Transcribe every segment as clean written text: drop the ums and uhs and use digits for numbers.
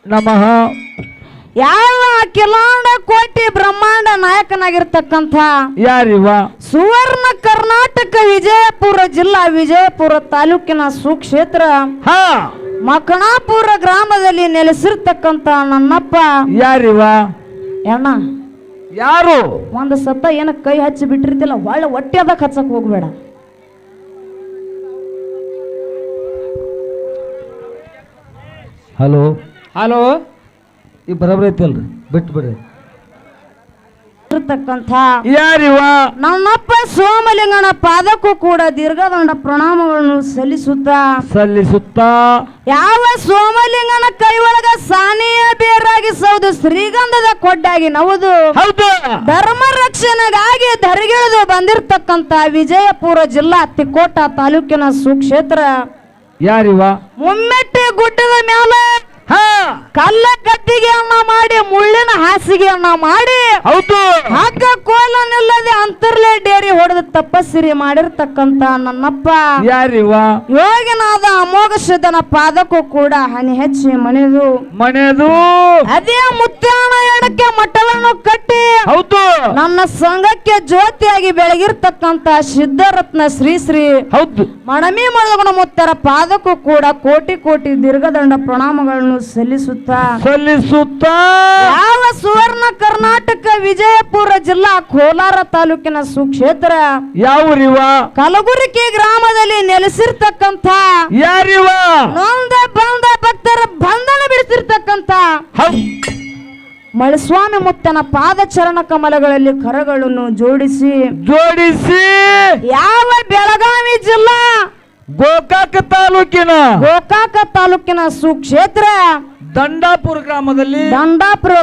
ನಮಃ. ಯಾವ ಅಖಿಲಾಂಡ ಕೋಟಿ ಬ್ರಹ್ಮಾಂಡ ನಾಯಕನಾಗಿರ್ತಕ್ಕಂಥ ಯಾರಿವ? ಸುವರ್ಣ ಕರ್ನಾಟಕ ವಿಜಯಪುರ ಜಿಲ್ಲಾ ವಿಜಯಪುರ ತಾಲೂಕಿನ ಸುಕ್ಷೇತ್ರ ಹಾ ಮಕಣಾಪುರ ಗ್ರಾಮದಲ್ಲಿ ನೆಲೆಸಿರ್ತಕ್ಕಂಥ ನನ್ನಪ್ಪ ಯಾರಿವ? ಅಣ್ಣ ಯಾರು? ಒಂದು ಸತ್ತ ಏನ ಕೈ ಹಚ್ಚಿ ಬಿಟ್ಟಿರ್ತಿಲ್ಲ ಒಳ್ಳೆ ಹೊಟ್ಟೆ ಅದಕ್ಕೆ ಹಚ್ಚಕ್ ಹೋಗ್ಬೇಡ. ಹಲೋ ಹಲೋ, ಈ ಬರಬರಿ ಐತಲ್ರಿ, ಬಿಟ್ಟು ಬಿಡ್ರಿ. ಇರ್ತಕ್ಕಂಥ ಯಾರಿವ? ನನ್ನಪ್ಪ ಸೋಮಲಿಂಗನ ಪಾದಕ್ಕೂ ಕೂಡ ದೀರ್ಘದಂಡ ಪ್ರಣಾಮಗಳನ್ನು ಸಲ್ಲಿಸುತ್ತಾ ಯಾವ ಸೋಮಲಿಂಗನ ಕೈ ಒಳಗ ಸಾನಿಯ ಬೇರಾಗಿ ಸೌದು ಶ್ರೀಗಂಧದ ಕೊಡ್ಡಾಗಿ ನವುದು ಹೌದು ಧರ್ಮ ರಕ್ಷಣೆಗಾಗಿ ಧರಿಗಿಳಿದು ಬಂದಿರತಕ್ಕಂತ ವಿಜಯಪುರ ಜಿಲ್ಲಾ ತಿಕೋಟ ತಾಲೂಕಿನ ಸುಕ್ಷೇತ್ರ ಯಾರಿವ? ಮುಮ್ಮೆಟ್ಟಿ ಗುಡ್ಡದ ಮೇಲೆ ಹಾ ಕಲ್ಲ ಕಟ್ಟಿಗೆಯನ್ನ ಮಾಡಿ ಮುಳ್ಳಿನ ಹಾಸಿಗೆಯನ್ನ ಮಾಡಿ ಹೌದು ಹಗ್ಗ ಕೋಲನಿಲ್ಲದೆ ಅಂತರ್ಲೆ ಡೇರಿ ಹೊಡೆದು ತಪಸ್ಸಿರಿ ಮಾಡಿರ್ತಕ್ಕಂತ ನನ್ನಪ್ಪ ಯಾರಿವ? ಯೋಗಿನಾದ ಅಮೋಘ ಸಿದ್ಧನ ಪಾದಕ್ಕೂ ಕೂಡ ಹನಿ ಹೆಚ್ಚಿ ಮನೆದು ಅದೇ ಮುತ್ತಾಣ ಎಡಕ್ಕೆ ಮಠವನ್ನು ಕಟ್ಟಿ ಹೌದು ನನ್ನ ಸಂಘಕ್ಕೆ ಜ್ಯೋತಿಯಾಗಿ ಬೆಳಗಿರ್ತಕ್ಕಂತ ಸಿದ್ಧರತ್ನ ಶ್ರೀ ಶ್ರೀ ಹೌದು ಮಣಮಿ ಮಳಗುಣ ಮುತ್ತರ ಪಾದಕ್ಕೂ ಕೂಡ ಕೋಟಿ ಕೋಟಿ ದೀರ್ಘದಂಡ ಪ್ರಣಾಮಗಳನ್ನು ಸಲ್ಲಿಸುತ್ತಾ ಯಾವ ಸುವರ್ಣ ಕರ್ನಾಟಕ ವಿಜಯಪುರ ಜಿಲ್ಲಾ ಕೋಲಾರ ತಾಲೂಕಿನ ಸುಕ್ಷೇತ್ರ ಯಾವೂರಿವ? ಕಲಗುರಿಕೆ ಗ್ರಾಮದಲ್ಲಿ ನೆಲೆಸಿರ್ತಕ್ಕಂಥ ಯಾರಿವ? ನೊಂದ ಬಂದ ಭಕ್ತರ ಬಂಧನ ಬಿಡಿಸಿರ್ತಕ್ಕಂಥ ಮಳಸ್ವಾಮಿ ಮುತ್ತನ ಪಾದ ಚರಣ ಕಮಲಗಳಲ್ಲಿ ಕರಗಳನ್ನು ಜೋಡಿಸಿ ಯಾವ ಬೆಳಗಾವಿ ಜಿಲ್ಲಾ ಗೋಕಾಕ ತಾಲೂಕಿನ ಸುಕ್ಷೇತ್ರ ದಂಡಾಪುರ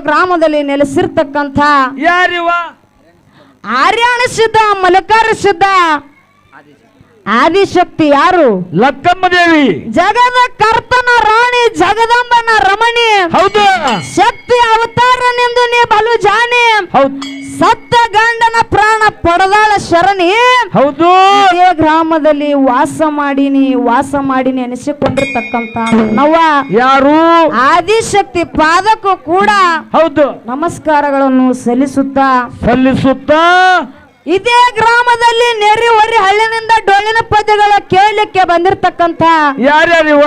ಗ್ರಾಮದಲ್ಲಿ ನೆಲೆಸಿರ್ತಕ್ಕಂಥ ಯಾರಿವ? ಆರ್ಯಾಣ ಸಿದ್ಧ ಮಲಕಾರ ಸಿದ್ಧ ಆದಿಶಕ್ತಿ ಯಾರು? ಲಕ್ಕಮ್ಮ ದೇವಿ, ಜಗದ ಕರ್ತನ ರಾಣಿ ಜಗದಂಬನ ರಮಣಿ, ಹೌದು ಶಕ್ತಿ ಅವತಾರನೆಂದು ನೀ ಬಲು ಜಾನಿ, ಹೌದು ಸತ್ತ ಗಂಡನ ಪ್ರಾಣ ಪಡೆದಾಳ ಶರಣಿ, ಹೌದು ಇದೇ ಗ್ರಾಮದಲ್ಲಿ ವಾಸ ಮಾಡಿನಿ ಅನಿಸಿಕೊಂಡಿರ್ತಕ್ಕಂತ ನವ್ವ ಯಾರು? ಆದಿಶಕ್ತಿ ಪಾದಕ್ಕೂ ಕೂಡ ಹೌದು ನಮಸ್ಕಾರಗಳನ್ನು ಸಲ್ಲಿಸುತ್ತಾ ಇದೇ ಗ್ರಾಮದಲ್ಲಿ ನೆರೆ ಹೊರಿ ಹಳ್ಳಿನಿಂದ ಡೊಳ್ಳಿನ ಪದ್ಯಗಳ ಕೇಳಲಿಕ್ಕೆ ಬಂದಿರತಕ್ಕಂತ ಯಾರ್ಯಾರಿವ?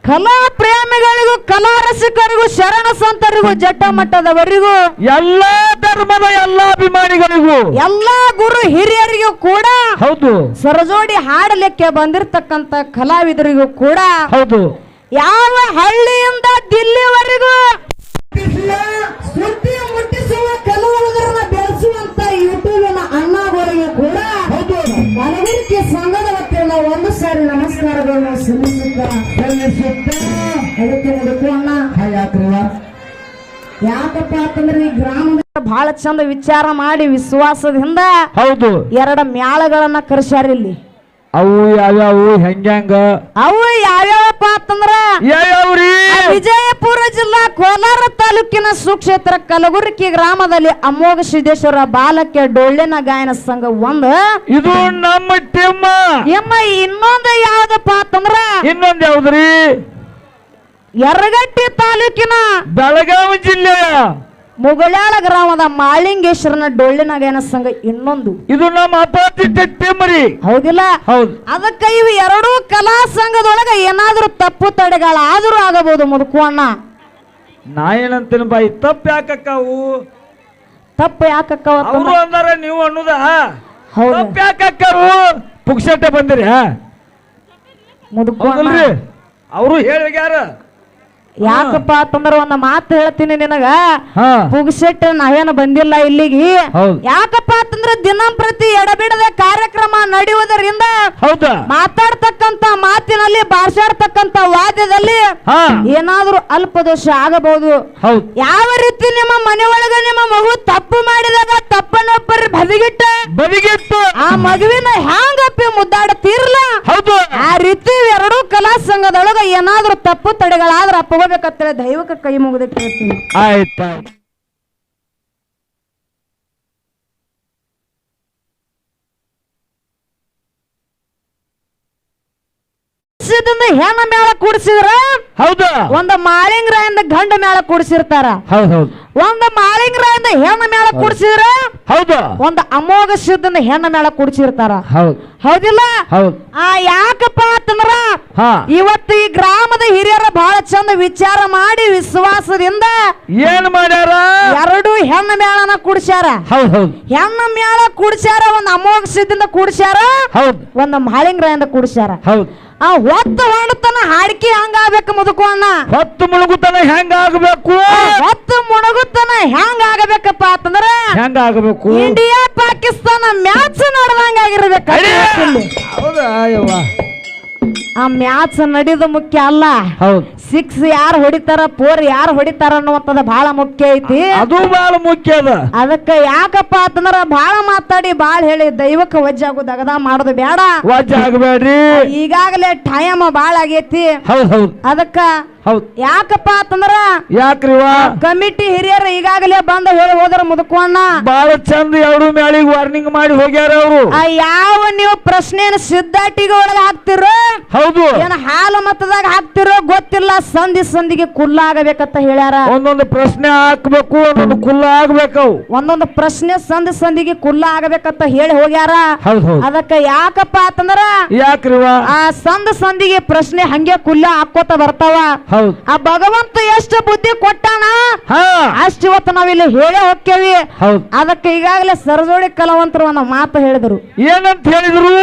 ಕಲಾ ಪ್ರೇಮಿಗಳಿಗೂ ಕಲಾ ರಸಿಕರಿಗೂ ಶರಣ ಸಂತರಿಗೂ ಜಟ್ಟ ಮಟ್ಟದವರಿಗೂ ಎಲ್ಲಾ ಧರ್ಮದ ಎಲ್ಲಾ ಅಭಿಮಾನಿಗಳಿಗೂ ಎಲ್ಲಾ ಗುರು ಹಿರಿಯರಿಗೂ ಕೂಡ ಹೌದು ಸರಜೋಡಿ ಹಾಡಲಿಕ್ಕೆ ಬಂದಿರತಕ್ಕಂತ ಕಲಾವಿದರಿಗೂ ಕೂಡ ಹೌದು ಯಾವ ಹಳ್ಳಿಯಿಂದ ದಿಲ್ಲಿವರೆಗೂ ಸುದ್ದಿ ಮುಟ್ಟಿಸುವ ಕಲಾವಿದರನ್ನ ಬೆಳೆಸುವಂತ ಯೂಟ್ಯೂಬಿನ ಅಣ್ಣಗಳಿಗೂ ಕೂಡ ಕಲಬುರಗಿ ಸಂಘದ ವತಿಯಿಂದ ಒಂದು ಸಾರಿ ನಮಸ್ಕಾರಗಳನ್ನು ಸಲ್ಲಿಸುತ್ತಾ ಅದಕ್ಕೆ ಅಣ್ಣ ಯಾಕಪ್ಪ ಅಂತಂದ್ರೆ ಈ ಗ್ರಾಮದ ಬಹಳ ಚಂದ ವಿಚಾರ ಮಾಡಿ ವಿಶ್ವಾಸದಿಂದ ಹೌದು ಎರಡು ಮ್ಯಾಳಗಳನ್ನ ಕರೆಸ್ಯಾರ ಇಲ್ಲಿ. ಅವು ಯಾವ್ಯಾವು ಹೆಂಗ ಅವು ಯಾವ್ಯಾವಪ್ಪ ಅಂತಂದ್ರ ಯಾವ್ಯಾವ್ರಿ? ವಿಜಯಪುರ ಜಿಲ್ಲಾ ಕೋಲಾರ ತಾಲೂಕಿನ ಸುಕ್ಷೇತ್ರ ಕಲಗುರ್ಕಿ ಗ್ರಾಮದಲ್ಲಿ ಅಮೋಘ ಸಿದ್ದೇಶ್ವರ ಬಾಲಕ ಡೊಳ್ಳಿನ ಗಾಯನ ಸಂಘ ಒಂದು, ಇದು ನಮ್ಮ ಟೀಮ್. ಇನ್ನೊಂದು ಯಾವ್ದಪ್ಪ ಅಂತಂದ್ರ ಇನ್ನೊಂದು ಯಾವ್ದ್ರಿ? ಯರಗಟ್ಟಿ ತಾಲೂಕಿನ ಬೆಳಗಾವಿ ಜಿಲ್ಲೆಯ ಮುಗಳಾಳ ಗ್ರಾಮದ ಮಾಳಿಂಗೇಶ್ವರನ ಡೊಳ್ಳಿನ ಗಾಯನ ಸಂಘ ಇನ್ನೊಂದು. ಇದು ನಮ್ಮ ಅಪಾತಿಟ್ಟ ಟೀಮ್ ರೀ, ಹೌದಿಲ್ಲ? ಹೌದು. ಅದಕ್ಕೆ ಇವು ಎರಡೂ ಕಲಾ ಸಂಘದೊಳಗ ಏನಾದ್ರೂ ತಪ್ಪು ತಡೆಗಳಾದ್ರೂ ಆಗಬಹುದು ಮುದುಕುವಣ್ಣ. ನಾ ಏನಂತೇನು ಬಾಯಿ ತಪ್ಪು ಯಾಕಕ್ಕವು? ತಪ್ಪು ಯಾಕಕ್ಕ ಅವರು ಅಂದಾರ ನೀವು ಅನ್ನುದ ಹೌದು. ತಪ್ಪು ಯಾಕಕ್ಕವು? ಪುಕ್ಷಟ್ಟೆ ಬಂದಿರಿ ಮುದುಕುವಣ್ಣ ಅವರು ಹೇಳ್ಯಾರ. ಯಾಕಪ್ಪ ಅಂತಂದ್ರ ಒಂದ್ ಮಾತು ಹೇಳ್ತೀನಿ ನಿನಗ, ಹಾ ಪುಗ್ಸೆಟ್ ನಾವೇನು ಬಂದಿಲ್ಲ ಇಲ್ಲಿಗೆ. ಹೌದು. ಯಾಕಪ್ಪ ಅಂತಂದ್ರ ದಿನಂಪ್ರತಿ ಎಡಬಿಡದ ಕಾರ್ಯಕ್ರಮ ನಡೆಯುವುದರಿಂದ ಹೌದಾ ಮಾತಾಡ್ತಕ್ಕಂತ ಮಾತಿನಲ್ಲಿ ಭಾಷಾಡ್ತಕ್ಕಂತ ವಾದ್ಯದಲ್ಲಿ ಹಾ ಏನಾದ್ರೂ ಅಲ್ಪ ದೋಷ ಆಗಬಹುದು. ಹೌದು. ಯಾವ ರೀತಿ ನಿಮ್ಮ ಮನೆ ಒಳಗ ನಿಮ್ಮ ಮಗು ತಪ್ಪು ಮಾಡಿದಾಗ ತಪ್ಪನ್ನೊಬ್ಬರು ಬದಿಗಿಟ್ಟು ಆ ಮಗುವಿನ ಹ್ಯಾಂಗಪ್ಪಿ ಮುದ್ದಾಡತಿರ್ಲ, ಹೌದು. ಆ ರೀತಿ ಎರಡೂ ಕಲಾ ಸಂಘದೊಳಗ ಏನಾದ್ರೂ ತಪ್ಪು ತಡೆಗಳಾದ್ರ ಅಪ್ಪಗೋಬೇಕಂತೇಳಿ ದೈವಕ್ಕೆ ಕೈ ಮುಗಿದ ಕೇಳ್ತೀನಿ. ಆಯ್ತಾ? ಸಿದ್ಧಂದ ಹೆಣ್ಣ ಮೇಳ ಕೂಡಿಸಿದ್ರ ಹೌದು ಒಂದ ಮಾಳಿಂಗರಾಯಂದ ಗಂಡ ಮೇಳ ಕೂಡಿಸಿರ್ತಾರ. ಹೌದು ಹೌದು. ಒಂದ ಮಾಳಿಂಗರಾಯಂದ ಹೆಣ್ಣ ಮೇಳ ಕೂಡಿಸಿದ್ರ ಹೌದು. ಒಂದ ಅಮೋಘ ಸಿದ್ಧಂದ ಹೆಣ್ಣ ಮೇಳ ಕೂಡಿಸಿರ್ತಾರ. ಹೌದು ಹೌದಿಲ್ಲ? ಹೌದು. ಯಾಕಪ್ಪ ಅಂತಂದ್ರ ಹಾ ಇವತ್ತು ಈ ಗ್ರಾಮದ ಹಿರಿಯರ ಬಹಳ ಚಂದ ವಿಚಾರ ಮಾಡಿ ವಿಶ್ವಾಸದಿಂದ ಏನ್ ಮಾಡ್ಯಾರ? ಎರಡು ಹೆಣ್ಣ ಮೇಳನ ಕೂಡಿಸ್ಯಾರ. ಹೌದು ಹೌದು. ಹೆಣ್ಣ ಮೇಳ ಕೂಡಿಸ್ಯಾರ, ಒಂದ್ ಅಮೋಘ ಸಿದ್ಧಂದ ಕೂಡಿಸ್ಯಾರ, ಹೌದು. ಒಂದ ಮಾಳಿಂಗರಾಯಂದ ಕೂಡಿಸ್ಯಾರ. ಹೌದು. ಆ ಹೊತ್ತು ಹೊಂಡತನ ಹಾಡಿಕೆ ಹಂಗಾಗಬೇಕು ಮುದುಕೋಣ. ಹೊತ್ತು ಮುಳುಗುತನ ಹೆಂಗ ಆಗಬೇಕು? ಹೊತ್ತು ಮುಳುಗುತನ ಹೆಂಗ ಆಗಬೇಕಪ್ಪ ಅಂತಂದ್ರ ಹೆಂಗ ಆಗಬೇಕು? ಇಂಡಿಯಾ ಪಾಕಿಸ್ತಾನ ಮ್ಯಾಚ್ ನಡೆದಂಗ ಆಗಿರ್ಬೇಕು. ಹೌದಾ ಯವ್ವ? ಆ ಮ್ಯಾಚ್ ನಡೆಯೋದು ಮುಖ್ಯ ಅಲ್ಲ, ಹೌದು. 6 ಯಾರು ಹೊಡಿತಾರ 4 ಯಾರು ಹೊಡಿತಾರ ಅನ್ನುವಂಥದ್ದು ಬಹಳ ಮುಖ್ಯ ಐತಿ. ಅದು ಬಹಳ ಮುಖ್ಯ ಅದ. ಅದಕ್ಕ ಯಾಕಪ್ಪ ಅಂತಂದ್ರ ಬಹಳ ಮಾತಾಡಿ ಬಾಳ್ ಹೇಳಿ ದೈವಕ್ಕೆ ವಜ್ಜೆ ಆಗೋದು ಅಗದ ಮಾಡೋದು ಬೇಡ. ವಜ್ಜೆ ಆಗಬೇಡ್ರಿ. ಈಗಾಗಲೇ ಟೈಮ್ ಬಾಳ ಆಗೈತಿ. ಹೌದು ಹೌದು. ಅದಕ್ಕ ಹೌದು. ಯಾಕಪ್ಪ ಅಂತಂದ್ರ ಯಾಕ್ರಿವ? ಕಮಿಟಿ ಹಿರಿಯರು ಈಗಾಗಲೇ ಬಂದ ಹೇಳಿ ಹೋದ್ರ ಮುದುಕೋಣ. ಬಹಳ ಚಂದ ಎರಡು ಮೇಳಿಗೆ ವಾರ್ನಿಂಗ್ ಮಾಡಿ ಹೋಗ್ಯಾರ ಅವರು. ಯಾವ ನೀವು ಪ್ರಶ್ನೆಯನ್ನು ಸಿದ್ಧಾಟಿಗೆ ಒಳಗ ಹಾಕ್ತಿರೋ, ಹೌದು, ಏನ ಹಾಲು ಮತದಾಗ ಹಾಕ್ತಿರೋ ಗೊತ್ತಿಲ್ಲ, ಸಂಧಿ ಸಂಧಿಗೆ ಕುಲ್ಲ ಆಗಬೇಕಂತ ಹೇಳ್ಯಾರ. ಒಂದೊಂದು ಪ್ರಶ್ನೆ ಹಾಕ್ಬೇಕು, ಒಂದೊಂದು ಕುಲ್ಲ ಆಗ್ಬೇಕು. ಒಂದೊಂದು ಪ್ರಶ್ನೆ ಸಂಧಿ ಸಂಧಿಗೆ ಕುಲ್ಲ ಆಗಬೇಕಂತ ಹೇಳಿ ಹೋಗ್ಯಾರ. ಹೌದು ಹೌದು. ಅದಕ್ಕ ಯಾಕಪ್ಪ ಅಂತಂದ್ರ ಯಾಕ್ರಿವ? ಆ ಸಂಧಿಗೆ ಪ್ರಶ್ನೆ ಹಂಗೆ ಕುಲ್ಲ ಹಾಕೋತ ಬರ್ತಾವ. ಹೌದು. ಆ ಭಗವಂತ ಎಷ್ಟು ಬುದ್ಧಿ ಕೊಟ್ಟಾನ ಅಷ್ಟು ಇವತ್ತು ನಾವಿಲ್ಲಿ ಹೇಳೇ ಹೋಗ್ತೇವಿ. ಹೌದು. ಅದಕ್ಕೆ ಈಗಾಗಲೇ ಸರಜೋಡಿ ಕಲಾವಂತರು ಒಂದು ಮಾತು ಹೇಳಿದ್ರು. ಏನಂತ ಹೇಳಿದ್ರು?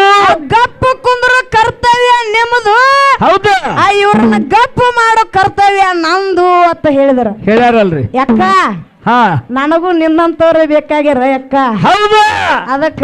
ಗಪ್ಪು ಕುಂದ್ರು ಕರ್ತವ್ಯ ನಿಮ್ಮದು, ಹೌದಾ? ಇವ್ರನ್ನ ಗಪ್ಪು ಮಾಡೋ ಕರ್ತವ್ಯ ನಂದು ಅಂತ ಹೇಳಿದ್ರು. ಹೇಳ್ಯಾರಲ್ರಿ? ಯಾಕ ಹಾ, ನನಗೂ ನಿನ್ನಂತವ್ರೆ ಬೇಕಾಗ್ಯಾರ ಯಾಕ. ಹೌದಾ? ಅದಕ್ಕ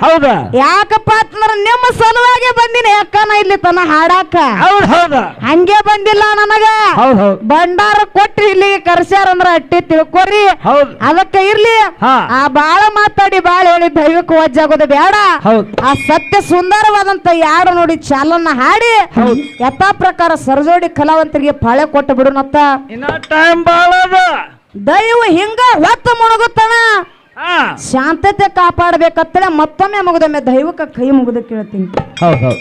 ಹೌದಾ? ಯಾಕಪ್ಪ ಅಂತಂದ್ರ ನಿಮ್ಮ ಸಲುವಾಗಿ ಬಂದಿನಿ ಯಾಕ ನಾ ಇಲ್ಲಿ ತನ ಹಾಡಾಕ. ಹೌದು ಹೌದಾ? ಹಂಗೆ ಬಂದಿಲ್ಲ ನನಗ. ಹೌದು ಹೌದು. ಭಂಡಾರ ಕೊಟ್ರಿ ಇಲ್ಲಿಗೆ ಕರ್ಸ್ಯಾರಂದ್ರ ಅಟ್ಟಿ ತಿಳ್ಕೊರಿ. ಹೌದು. ಅದಕ್ಕ ಇರ್ಲಿ. ಹಾ, ಆ ಬಾಳ ಮಾತಾಡಿ ಬಾಳ ಹೇಳಿ ದೈವಕ್ಕೆ ವಜ್ಜಾಗೋದು ಬೇಡ. ಹೌದು. ಆ ಸತ್ಯ ಸುಂದರವಾದಂತ ಯಾರು ನೋಡಿ ಚಾಲನ್ನ ಹಾಡಿ ಹೌದು ಯಥಾ ಪ್ರಕಾರ ಸರಜೋಡಿ ಕಲಾವಂತರಿಗೆ ಫಾಳೆ ಕೊಟ್ಟು ಬಿಡುನತ್ತ. ಇನ್ನ ಟೈಮ್ ಬಾಳ ಅದ. ದೈವ ಹಿಂಗ ಹೊತ್ತು ಮುಳುಗುತ್ತಾನ, ಶಾಂತತೆ ಕಾಪಾಡಬೇಕತ್ತಲೆ ಮತ್ತೊಮ್ಮೆ ಮುಗಿದೊಮ್ಮೆ ದೈವಕ್ಕೆ ಕೈ ಮುಗಿದು ಕೇಳ್ತೀನಿ. ಹೌದು ಹೌದು.